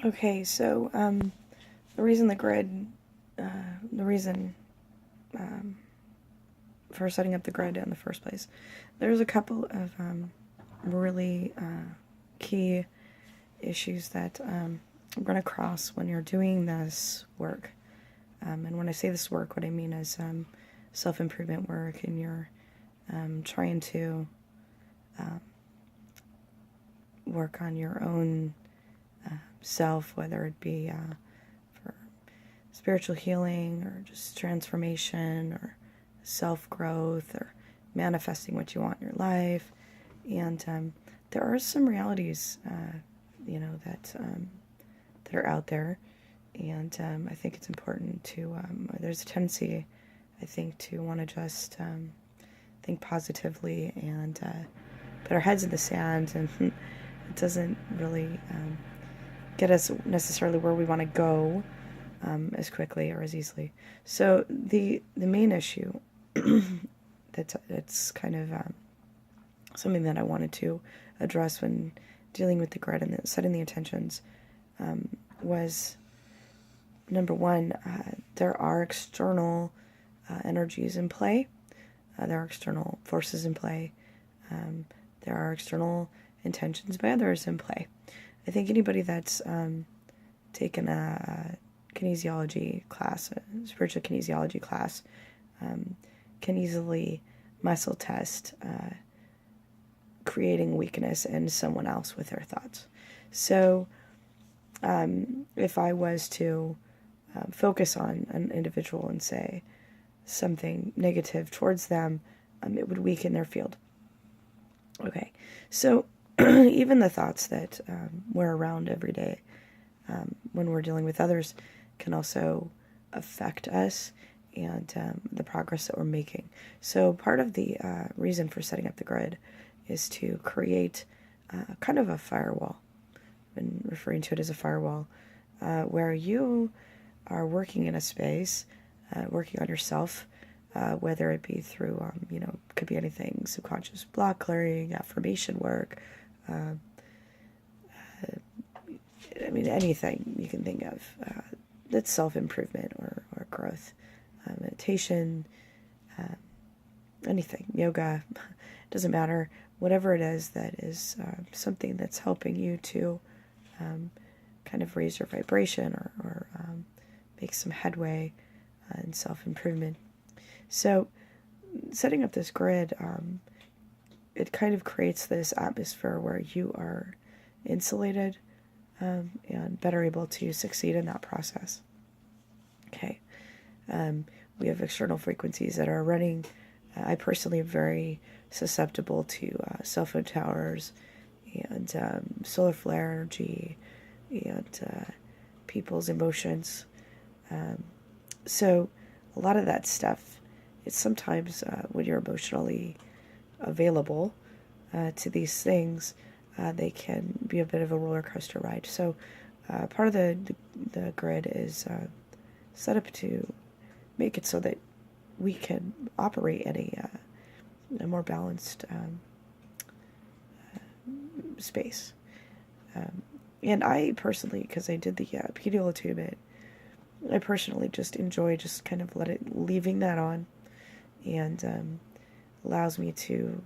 Okay, so the reason the grid, the reason for setting up the grid in the first place, there's a couple of really key issues that run across when you're doing this work. And when I say this work, what I mean is self-improvement work, and you're trying to work on your own self, whether it be for spiritual healing or just transformation or self-growth or manifesting what you want in your life. And there are some realities, that are out there. And I think it's important to, there's a tendency, I think, to want to just think positively and put our heads in the sand, and it doesn't really get us necessarily where we want to go as quickly or as easily. So the main issue that's kind of something that I wanted to address when dealing with the grid and setting the intentions was, number one, there are external energies in play. There are external forces in play. There are external intentions by others in play. I think anybody that's taken a kinesiology class, a spiritual kinesiology class, can easily muscle test creating weakness in someone else with their thoughts. So if I was to focus on an individual and say something negative towards them, it would weaken their field. Okay, so even the thoughts that we're around every day when we're dealing with others can also affect us and the progress that we're making. So part of the reason for setting up the grid is to create kind of a firewall. I've been referring to it as a firewall, where you are working in a space, working on yourself, whether it be through, could be anything, subconscious block clearing, affirmation work, anything you can think of that's self-improvement or growth, meditation, anything, yoga, doesn't matter, whatever it is that is something that's helping you to kind of raise your vibration or make some headway in self-improvement. So setting up this grid, it kind of creates this atmosphere where you are insulated and better able to succeed in that process. Okay. We have external frequencies that are running. I personally am very susceptible to cell phone towers and solar flare energy and people's emotions. So a lot of that stuff, it's sometimes when you're emotionally available to these things, they can be a bit of a roller coaster ride. So part of the grid is set up to make it so that we can operate in a more balanced space. And I personally, because I did the Pineal Attunement, I personally just enjoy just kind of leaving that on, and allows me to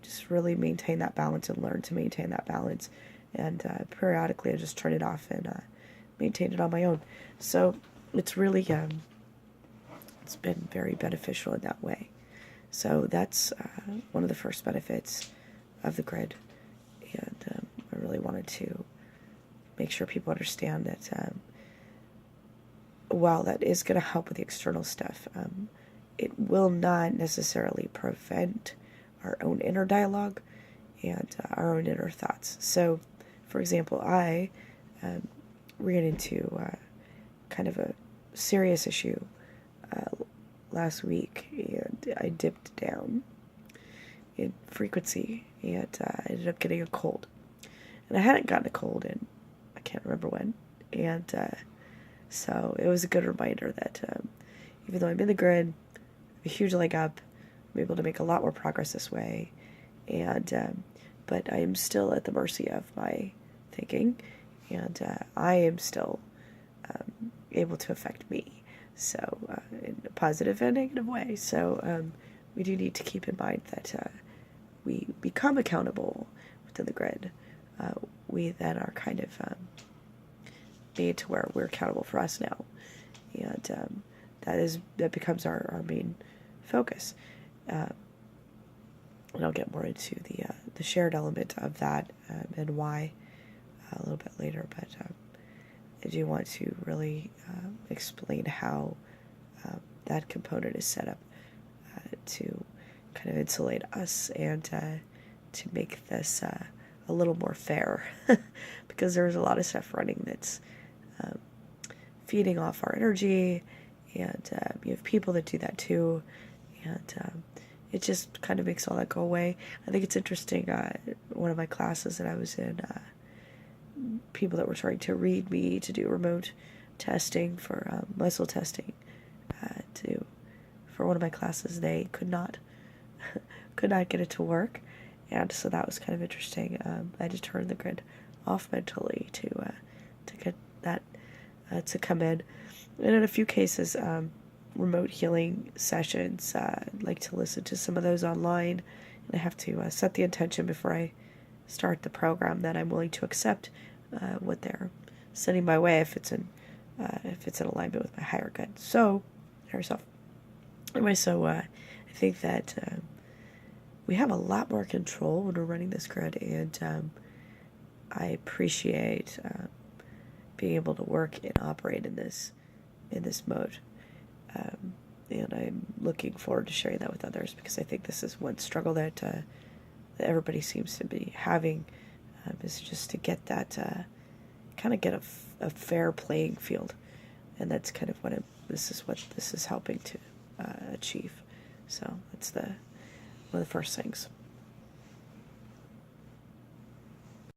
just really maintain that balance and learn to maintain that balance. And periodically I just turn it off and maintain it on my own. So it's really, it's been very beneficial in that way. So that's one of the first benefits of the grid. And I really wanted to make sure people understand that while that is going to help with the external stuff, it will not necessarily prevent our own inner dialogue and our own inner thoughts. So, for example, I ran into kind of a serious issue last week, and I dipped down in frequency, and I ended up getting a cold. And I hadn't gotten a cold in, I can't remember when, and so it was a good reminder that even though I'm in the grid, a huge leg up, I'm able to make a lot more progress this way, and but I am still at the mercy of my thinking, and I am still able to affect me, so in a positive and negative way. So we do need to keep in mind that we become accountable within the grid. We then are kind of made to where we're accountable for us now, and that becomes our main focus. And I'll get more into the shared element of that and why a little bit later, but I do want to really explain how that component is set up to kind of insulate us and to make this a little more fair, because there's a lot of stuff running that's feeding off our energy, and you have people that do that too, and it just kind of makes all that go away. I think it's interesting, one of my classes that I was in, people that were trying to read me to do remote testing for muscle testing, for one of my classes, they could not get it to work, and so that was kind of interesting. I had to turn the grid off mentally to get that to come in. And in a few cases, remote healing sessions, I'd like to listen to some of those online, and I have to set the intention before I start the program that I'm willing to accept what they're sending my way if it's in alignment with my higher good. So, higher self. Anyway, so I think that we have a lot more control when we're running this grid, and I appreciate being able to work and operate in this mode. And I'm looking forward to sharing that with others, because I think this is one struggle that everybody seems to be having, is just to get that, kind of get a fair playing field. And that's kind of what this is helping to achieve. So that's one of the first things.